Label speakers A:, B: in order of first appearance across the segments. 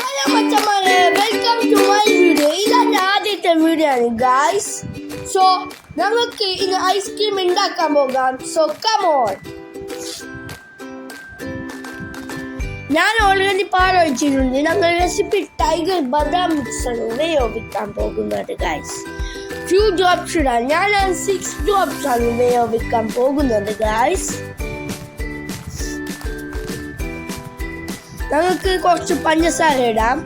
A: Hello മച്ചന്മാരെ, welcome to my video. ഇതാണ് ആദ്യത്തെ വീഡിയോ ആണ് ഗൈസ്. സോ നമുക്ക് ഇന്ന് ഐസ്ക്രീം ഉണ്ടാക്കാൻ പോകാം. So come on. ഞാൻ ഓൾറെഡി പാടൊഴിച്ചിട്ടുണ്ട്. ഞങ്ങൾ റെസിപ്പി ടൈഗർ ബദാം മിക്സ് ആണ് ഉപയോഗിക്കാൻ പോകുന്നത് ഗൈസ്. 2 ഡ്രോപ്സ് ഇടാം. ഞാൻ 6 ഡ്രോപ്സ് ആണ് ഉപയോഗിക്കാൻ പോകുന്നത് ഗൈസ്. നമുക്ക് കുറച്ച് പഞ്ചസാര ഇടാം.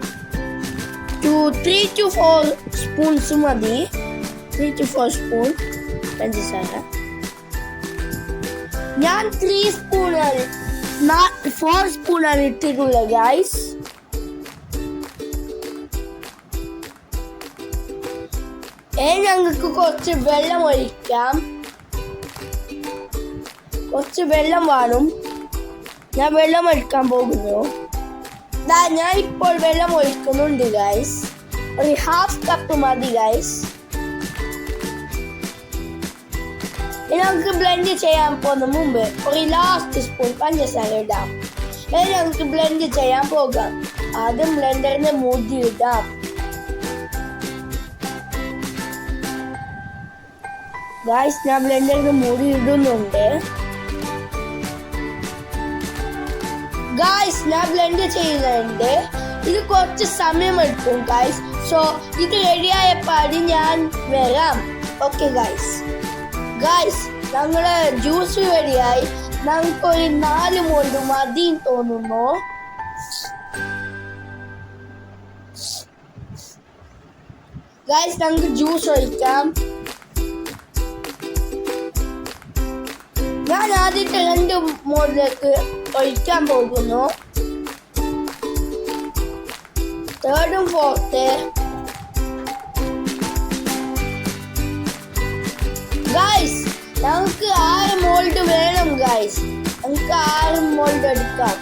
A: 3 to 4 സ്പൂൺസ് മതി. 3 to 4 സ്പൂൺ പഞ്ചസാര. ഞാൻ 4 സ്പൂണാണ് ഇട്ടിട്ടുള്ളത് ഗൈസ്. ഞങ്ങൾക്ക് കുറച്ച് വെള്ളം ഒഴിക്കാം. കുറച്ച് വെള്ളം വേണം. ഞാൻ വെള്ളം ഒഴിക്കാൻ പോകുന്നു. ഞാൻ ഇപ്പോൾ വെള്ളം ഒഴിക്കുന്നുണ്ട് ഗൈസ്. ഒരു 1/2 കപ്പ് മതി ഗൈസ്. നമുക്ക് ബ്ലെൻഡ് ചെയ്യാൻ പോകുന്ന മുമ്പ് ഒരു ലാസ്റ്റ് സ്പൂൺ പഞ്ചസാര ഇടാം. നമുക്ക് ബ്ലെൻഡ് ചെയ്യാൻ പോകാം. ആദ്യം ബ്ലെൻഡറിന്റെ മൂടി ഇടാം. ഗൈസ്, ഞാൻ ബ്ലെൻഡറിന്റെ മൂടി ഇടുന്നുണ്ട്. ഗൈസ്, ഞാൻ ബ്ലെൻഡ് ചെയ്യുന്നുണ്ട്. ഇത് കുറച്ച് സമയമെടുക്കും ഗൈസ്. സോ ഇത് റെഡിയായ പാടി ഞാൻ വരാം. Okay guys. ഗൈസ്, ഞങ്ങളുടെ ജ്യൂസ് റെഡിയായി. ഞങ്ങൾക്കൊരു 4 മോൾഡ് മതി തോന്നുന്നു. ഗൈസ്, ഞങ്ങൾക്ക് ജ്യൂസ് ഒഴിക്കാം. ഞാൻ ആദ്യത്തെ 2 മോളിലേക്ക് ഒഴിക്കാൻ പോകുന്നു. 3rd, 4th. ഗൈസ്, നമുക്ക് 6 മോൾഡ് വേണം ഗൈസ്. നമുക്ക് 6 മോൾഡ് എടുക്കാം.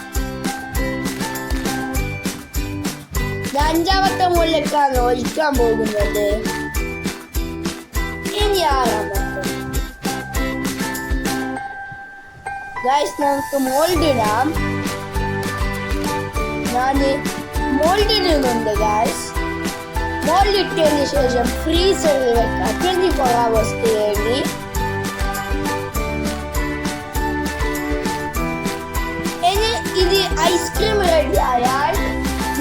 A: ഞാൻ 5ാമത്തെ മോളിലേക്കാണ് ഒഴിക്കാൻ പോകുന്നത്. ഇനി 6ാമത്തെ. ഗൈസ്, നമുക്ക് മോൾഡ് ഇടാം. ഞാൻ മോൾഡ് ഇടുന്നുണ്ട് ഗൈസ്. മോൾഡ് ഇട്ടതിന് ശേഷം ഫ്രീസറിൽ വെക്കാം 24 hours വേണ്ടി. ഇനി ഇത് ഐസ്ക്രീം റെഡി ആയാൽ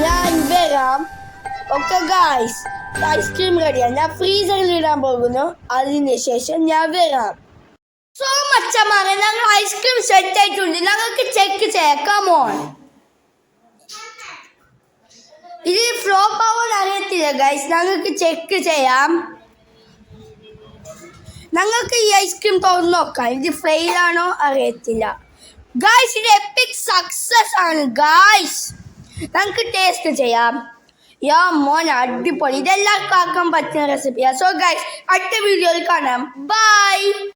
A: ഞാൻ വരാം. ഓക്കെ ഗൈസ്, ഐസ്ക്രീം റെഡിയാണ്. ഞാൻ ഫ്രീസറിൽ ഇടാൻ പോകുന്നു. അതിന് ശേഷം ഞാൻ വരാം. സോ മച്ചന്മാരെ, ഞങ്ങൾ ഐസ്ക്രീം സെറ്റ് ആയിട്ടുണ്ട്. ഞങ്ങൾക്ക് ചെക്ക് ചെയ്യാം. Come on. ഇത് ഫ്ലോപ്പ് ആവാൻ അറിയത്തില്ല ഗൈസ്. ഞങ്ങൾക്ക് ചെക്ക് ചെയ്യാം. ഞങ്ങൾക്ക് ഈ ഐസ്ക്രീം തുറന്ന് നോക്കാം. ഇത് ഫെയിൽ ആണോ അറിയത്തില്ല ഗൈസ്. ഇത് എപ്പിക് സക്സസ് ആണ് ഗൈസ്. ഞങ്ങൾക്ക് ടേസ്റ്റ് ചെയ്യാം. യാ മോൻ, അടിപൊളി. ഇതെല്ലാവർക്കും ആക്കാൻ പറ്റുന്ന റെസിപ്പിയാണ്. സോ ഗൈസ്, അടുത്ത വീഡിയോയിൽ കാണാം. ബൈ.